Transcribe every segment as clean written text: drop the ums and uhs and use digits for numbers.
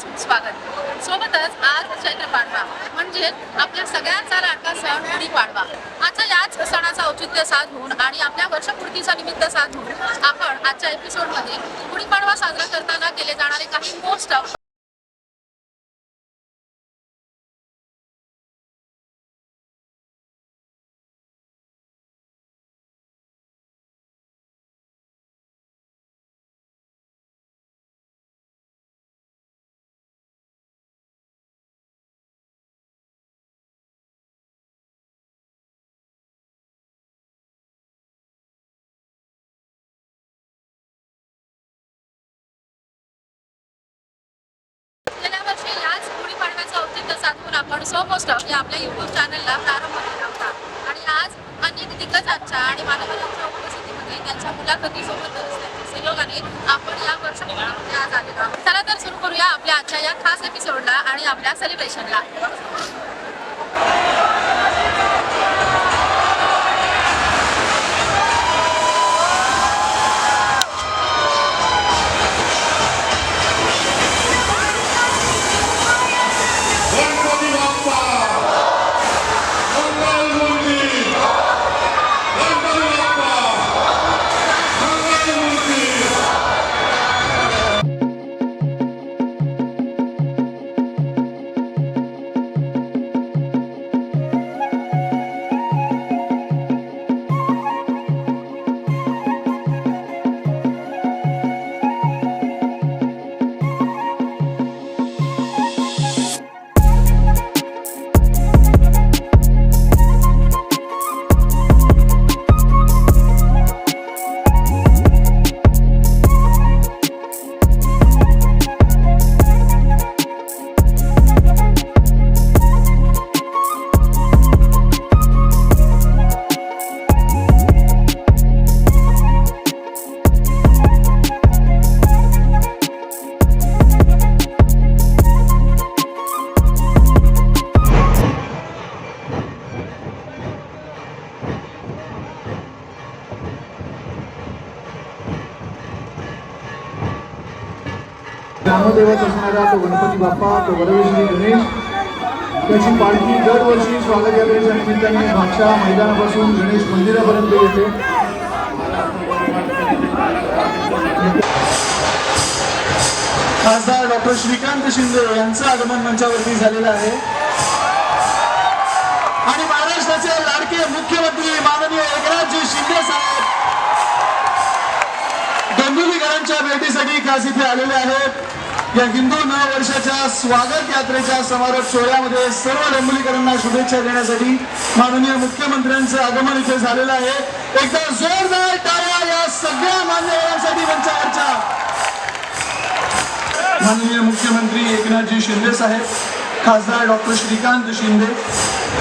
मनापासून स्वागत. सोबतच आज चैत्र पाडवा म्हणजे आपल्या सगळ्यांचा लाडका सण गुढीपाडवा. आजच्या याच सणाचा औचित्य साधून आणि आपल्या वर्षपूर्तीचा निमित्त साधून आपण आजच्या एपिसोडमध्ये गुढीपाडवा साजरा करताना केले जाणारे काही मोस्ट गेल्या वर्षी याच गुढीपाडव्याचं औचित्य साधून आपण सो मोस्ट या आपल्या युट्यूब चॅनलला प्रारंभ केला होता आणि आज अनेक दिग्गजांच्या आणि मान्यवरांच्या उपस्थितीमध्ये त्यांच्या मुलाखतीसोबतच त्यांच्या सहयोगाने आपण या वर्षपूर्तीमध्ये आज आलेलो आहोत. चला तर सुरू करूया आपल्या आजच्या या खास एपिसोडला आणि आपल्या सेलिब्रेशनला. ग्रामदेवत असणारा तो गणपती बाप्पा, तो वरविश्री गणेश, त्याची पालखी दरवर्षी स्वागत यात्रेच्या निमित्ताने भाक्षा मैदानापासून गणेश मंदिरापर्यंत येते. खासदार डॉक्टर श्रीकांत शिंदे यांचं आगमन मंचावरती झालेलं आहे आणि महाराष्ट्राचे लाडके मुख्यमंत्री माननीय एकनाथजी शिंदे साहेब डोंबिवलीकरांच्या भेटीसाठी खास इथे आलेले आहेत. या हिंदू नववर्षाच्या स्वागत यात्रेच्या समारोप सोहळ्यामध्ये सर्व डोंबिवलीकरांना शुभेच्छा देण्यासाठी माननीय मुख्यमंत्र्यांचं आगमन इथे झालेलं आहे. एकदा जोरदार टाळ्या या सगळ्या मान्यवरांसाठी मंचावरच्या. माननीय मुख्यमंत्री एकनाथजी शिंदे साहेब, खासदार डॉक्टर श्रीकांत शिंदे,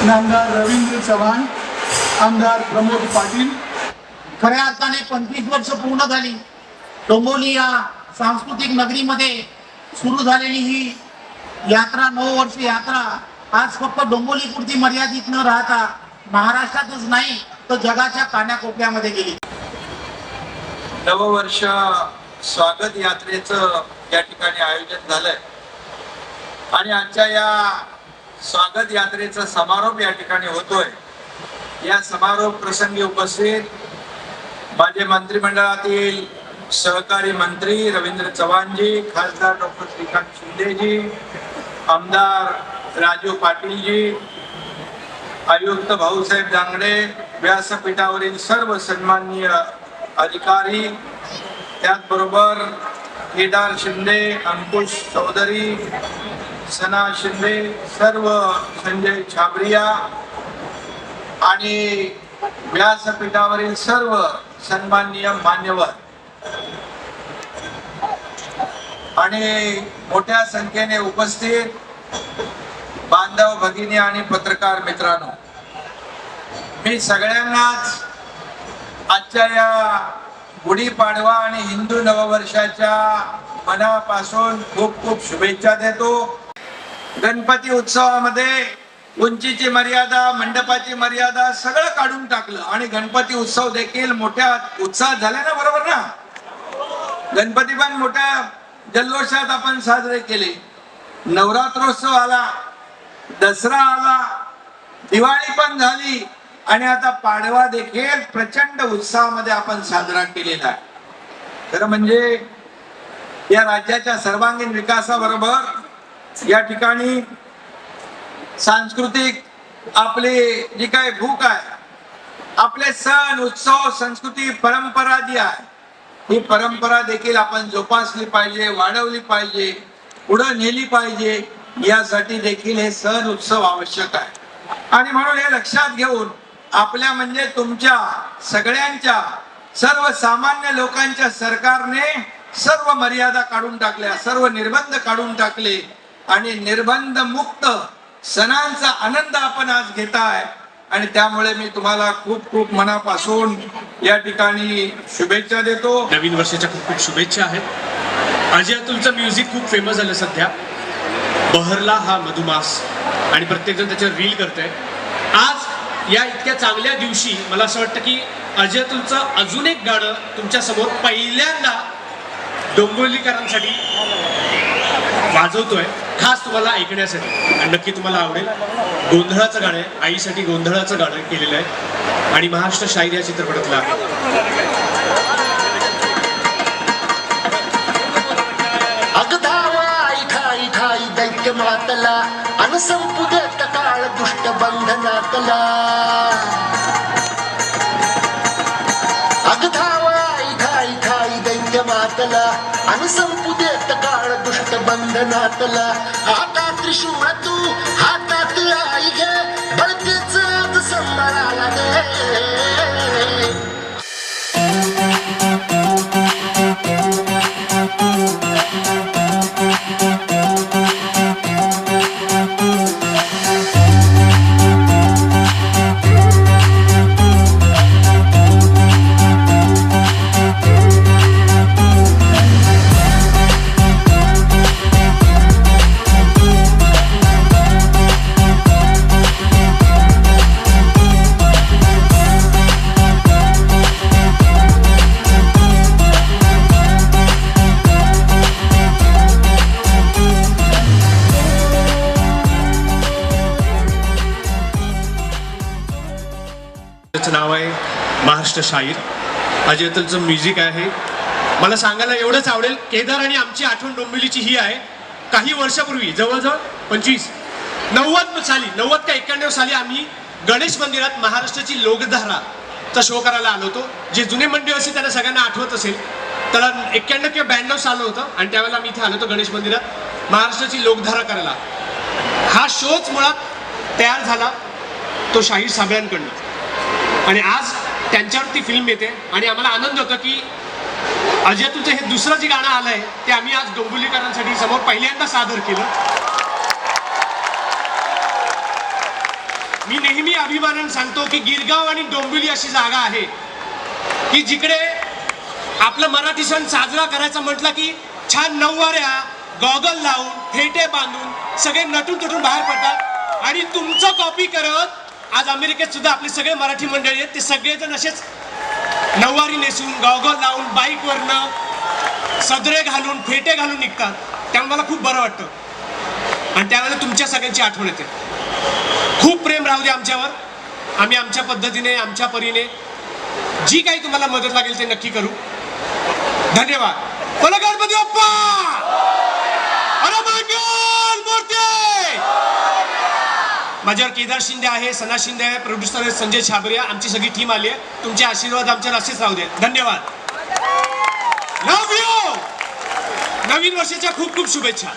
नामदार रवींद्र चव्हाण, आमदार प्रमोद पाटील. खऱ्या अर्थाने 25 वर्ष पूर्ण झाली डोंबिवली या सांस्कृतिक नगरीमध्ये सुरू झालेली ही यात्रा, 9 वर्ष यात्रा आज फक्त डोंबिवलीपुरती मर्यादित न राहता महाराष्ट्रातच नाही तर जगाच्या कानाकोपऱ्यामध्ये गेली. नववर्ष स्वागत यात्रेचं या ठिकाणी आयोजन झालंय आणि आजच्या या स्वागत यात्रेचा समारोप या ठिकाणी होतोय. या समारोप प्रसंगी उपस्थित माझे मंत्रिमंडळातील सहकारी मंत्री रवींद्र चव्हाणजी, खासदार डॉक्टर श्रीकांत शिंदेजी, आमदार राजू पाटीलजी, आयुक्त भाऊसाहेब दांगडे, व्यासपीठावरील सर्व सन्माननीय अधिकारी, त्याचबरोबर केदार शिंदे, अंकुश चौधरी, सना शिंदे, सर्व संजय छाबरिया आणि व्यासपीठावरील सर्व सन्माननीय मान्यवर आणि मोठ्या संख्येने उपस्थित बांधव भगिनी आणि पत्रकार मित्रांनो, मी सगळ्यांनाच आजच्या या गुढीपाडवा आणि हिंदू नववर्षाच्या मनापासून खूप खूप शुभेच्छा देतो. गणपती उत्सवामध्ये उंचीची मर्यादा, मंडपाची मर्यादा सगळं काढून टाकलं आणि गणपती उत्सव देखील मोठ्या उत्साहात झाला ना, बरोबर ना? गणपती पण मोठ्या जल्लोषात आपण साजरे केले नवरात्रोत्सव आला, दसरा आला, दिवाळी पण झाली आणि आता पाडवा देखील प्रचंड उत्साहामध्ये आपण साजरा केलेला आहे. खरं म्हणजे या राज्याच्या सर्वांगीण विकासाबरोबर या ठिकाणी सांस्कृतिक आपली जी काही भूक आहे, आपले सण उत्सव संस्कृती परंपरा जी आहे, ही परंपरा देखील आपण जोपासली पाहिजे, वाढवली पाहिजे, पुढे नेली पाहिजे. यासाठी देखील हे सण उत्सव आवश्यक आहे. आणि म्हणून हे लक्षात घेऊन आपल्या म्हणजे तुमच्या सगळ्यांच्या सर्वसामान्य लोकांच्या सरकारने सर्व मर्यादा काढून टाकल्या, सर्व निर्बंध काढून टाकले आणि निर्बंध मुक्त सणांचा आनंद आपण आज घेताय. आणि त्यामुळे मी तुम्हाला खूप खूप मनापासून या ठिकाणी शुभेच्छा देतो. नवीन वर्षाच्या खूप खूप शुभेच्छा आहेत. अजय अतुलचं म्युझिक खूप फेमस झालं सध्या. बहरला हा मधुमास आणि प्रत्येकजण त्याच्यावर रील करतंय. आज या इतक्या चांगल्या दिवशी मला असं वाटतं की अजय अतुलचं अजून एक गाणं तुमच्या समोर पहिल्यांदा डोंबिवलीकरांसाठी वाजवतोय, खास तुम्हाला ऐकण्यासाठी. आणि नक्की तुम्हाला आवडेल. गोंधळाचं गाणं आहे, आईसाठी गोंधळाचं गाणं केलेलं आहे आणि महाराष्ट्र शाहीर या चित्रपटातलं आहे. दैत्य मातला अन संपू देत काळ दुष्ट बंधनातला. अगधावाई घाई घाई दैत्य मातला अन संपू देत काळ दुष्ट बंधनातला. हातात त्रिशूळ तू हातात आई घे बळतेच आज संबळाला गे. नाव आहे महाराष्ट्र शाहीर. अजय अतुलचं म्युझिक आहे. मला सांगायला एवढंच आवडेल, केदार आणि आमची आठवण डोंबिवलीची ही आहे. काही वर्षापूर्वी जवळजवळ 90 साली 90 का 91 साली आम्ही गणेश मंदिरात महाराष्ट्राची लोकधाराचा शो करायला आलो होतो. जे जुने मंडळ असेल त्यांना सगळ्यांना आठवत असेल. त्याला 91 किंवा 92 साल होतं आणि त्यावेळेला आम्ही इथे आलो होतो गणेश मंदिरात महाराष्ट्राची लोकधारा करायला. हा शोच मुळात तयार झाला तो शाहीर साबळ्यांकडनं आणि आज त्यांच्यावरती फिल्म येते आणि आम्हाला आनंद होतो की अजय अतुलचं हे दुसरं जे गाणं आलंय ते आम्ही आज डोंबिवलीकरांसाठी समोर पहिल्यांदा सादर केलं. मी नेहमी अभिमानाने सांगतो की गिरगाव आणि डोंबिवली अशी जागा आहे की जिकडे आपलं मराठी सण साजरा करायचा म्हटलं की छान नऊवाऱ्या गॉगल लावून फेटे बांधून सगळे नटून तुटून बाहेर पडतात आणि तुमचं कॉपी करत आज अमेरिकेत सुद्धा आपले सगळे मराठी मंडळी आहेत ते सगळेजण असेच नऊवारी नेसून गॉगल लावून बाईकवरनं सदरे घालून फेटे घालून निघतात. त्यामुळे मला खूप बरं वाटतं आणि त्यावेळेला तुमच्या सगळ्यांची आठवण येते. खूप प्रेम राहू दे आमच्यावर. आम्ही आमच्या पद्धतीने आमच्या परीने जी काही तुम्हाला मदत लागेल ते नक्की करू. धन्यवाद. बोला गणपती बाप्पा. अरे मंगल मूर्ती. माझ्यावर केदार शिंदे आहे, सना शिंदे आहे, प्रोड्युसर आहे संजय छाबरिया. आमची सगळी टीम आली आहे. तुमचे आशीर्वाद आमच्यावर असेच राहू दे. धन्यवाद. Love you. नवीन वर्षाच्या खूप खूप शुभेच्छा.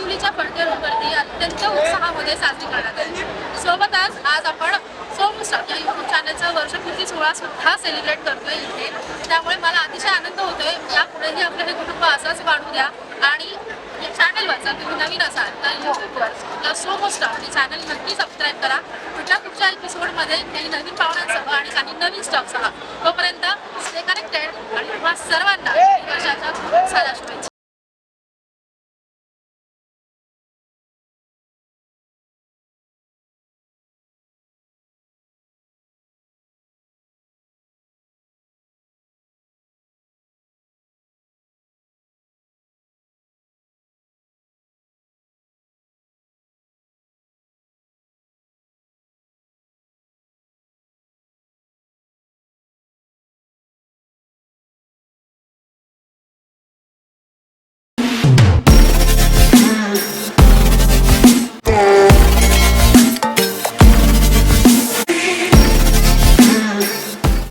मानवलीच्या पडद्यावरती अत्यंत उत्साहामध्ये साजरी करण्यात आली. सोबतच आज आपण सोमस्टॉक या युट्यूब चॅनलचा वर्षपूर्ती सोहळा सुद्धा सेलिब्रेट करतोय इथे. त्यामुळे मला अतिशय आनंद होतोय. यापुढेही आपलं हे कुटुंब असंच वाढू द्या आणि या चॅनलवर जर तुम्ही नवीन असाल तर यूट्यूबवर सोमस्टॉक हे चॅनल नक्की सबस्क्राईब करा. पुढच्या एपिसोडमध्ये काही नवीन पाहुण्यांसह आणि काही नवीन स्टॉकसह. तोपर्यंत स्टे कनेक्टेड आणि तुम्हा सर्वांना वर्षाच्या खूप साऱ्या शुभेच्छा.